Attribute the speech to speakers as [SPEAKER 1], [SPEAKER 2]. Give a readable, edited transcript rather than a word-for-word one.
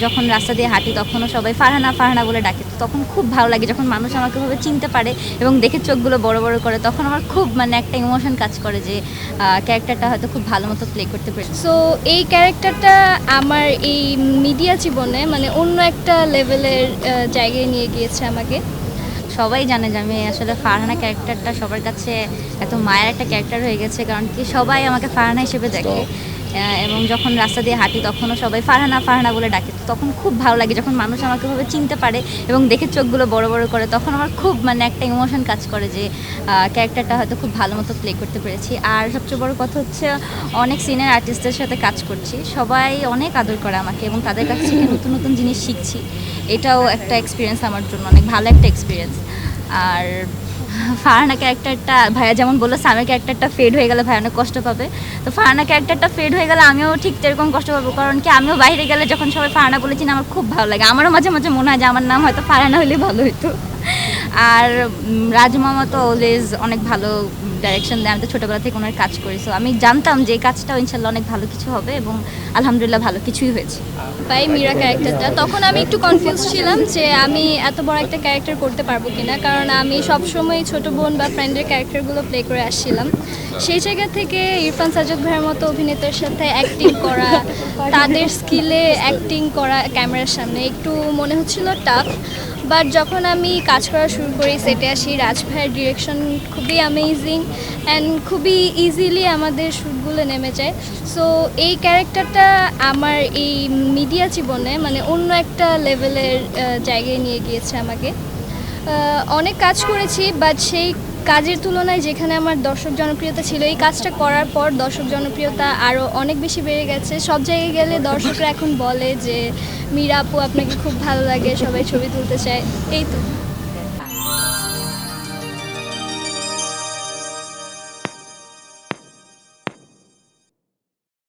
[SPEAKER 1] যখন রাস্তা দিয়ে হাঁটি তখনও সবাই ফারহানা ফারহানা বলে ডাকে। তখন খুব ভালো লাগে যখন মানুষ আমাকে ভাবে চিনতে পারে এবং দেখে চোখগুলো বড় বড় করে, তখন আমার খুব মানে একটা ইমোশন কাজ করে যে ক্যারেক্টারটা হয়তো খুব ভালো মতো প্লে করতে পেরেছি।
[SPEAKER 2] সো এই ক্যারেক্টারটা আমার এই মিডিয়া জীবনে মানে অন্য একটা লেভেলের জায়গায় নিয়ে গিয়েছে আমাকে।
[SPEAKER 1] সবাই জানে যে আমি আসলে ফারহানা ক্যারেক্টারটা সবার কাছে এত মায়ের একটা ক্যারেক্টার হয়ে গেছে, কারণ কি সবাই আমাকে ফারহানা হিসেবে দেখে এবং যখন রাস্তা দিয়ে হাঁটি তখনও সবাই ফারহানা ফারহানা বলে ডাকে। তখন খুব ভালো লাগে যখন মানুষ আমাকে ভাবে চিনতে পারে এবং দেখে চোখগুলো বড় বড় করে, তখন আমার খুব মানে একটা ইমোশন কাজ করে যে ক্যারেক্টারটা হয়তো খুব ভালো মতো প্লে করতে পেরেছি। আর সবচেয়ে বড় কথা হচ্ছে অনেক সিনিয়র আর্টিস্টদের সাথে কাজ করছি, সবাই অনেক আদর করে আমাকে এবং তাদের কাছ থেকে নতুন নতুন জিনিস শিখছি। এটাও একটা এক্সপিরিয়েন্স আমার জন্য, অনেক ভালো একটা এক্সপিরিয়েন্স। আর ফারহানা ক্যারেক্টারটা ভাইয়া যেমন বললো সামের ক্যারেক্টারটা ফেড হয়ে গেলে ভাই অনেক কষ্ট পাবে, তো ফারহানা ক্যারেক্টারটা ফেড হয়ে গেলে আমিও ঠিক সেরকম কষ্ট পাবো, কারণ কি আমিও বাইরে গেলে যখন সবাই ফারহানা বলেছি না আমার খুব ভালো লাগে, আমারও মাঝে মাঝে মনে হয় যে আমার নাম হয়তো ফারহানা হলে ভালো হতো। আর রাজমামা তো অলওয়েজ অনেক ভালো ডাইরেকশন দেয়, আমি তো ছোটোবেলা থেকে ওনার কাজ করি, সো আমি জানতাম যে এই কাজটাও ইনশাল্লাহ অনেক ভালো কিছু হবে এবং আলহামদুলিল্লাহ ভালো কিছুই হয়েছে।
[SPEAKER 2] বাই মীরা ক্যারেক্টারটা তখন আমি একটু কনফিউজ ছিলাম যে আমি এত বড় একটা ক্যারেক্টার করতে পারবো কিনা, কারণ আমি সবসময় ছোট বোন বা ফ্রেন্ডের ক্যারেক্টারগুলো প্লে করে আসছিলাম। সেই জায়গা থেকে ইরফান সাজ্জাদ ভাইয়ের মতো অভিনেতার সাথে অ্যাক্টিং করা, তাদের স্কিলে অ্যাক্টিং করা ক্যামেরার সামনে একটু মনে হচ্ছিল টাফ, বাট যখন আমি কাজ করা শুরু করি, সেটে আসি, রাজ ভাইয়ের ডিরেকশন খুবই অ্যামেজিং অ্যান্ড খুবই ইজিলি আমাদের শ্যুটগুলো নেমে যায়। সো এই ক্যারেক্টারটা আমার এই মিডিয়া জীবনে মানে অন্য একটা লেভেলের জায়গায় নিয়ে গিয়েছে আমাকে। অনেক কাজ করেছি, বাট সেই কাজের তুলনায় যেখানে আমার দর্শক জনপ্রিয়তা ছিল, এই কাজটা করার পর দর্শক জনপ্রিয়তা আরও অনেক বেশি বেড়ে গেছে। সব জায়গায় গেলে দর্শকরা এখন বলে যে মীরা আপু আপনাকে খুব ভালো লাগে, সবাই ছবি তুলতে চায়, এই তো।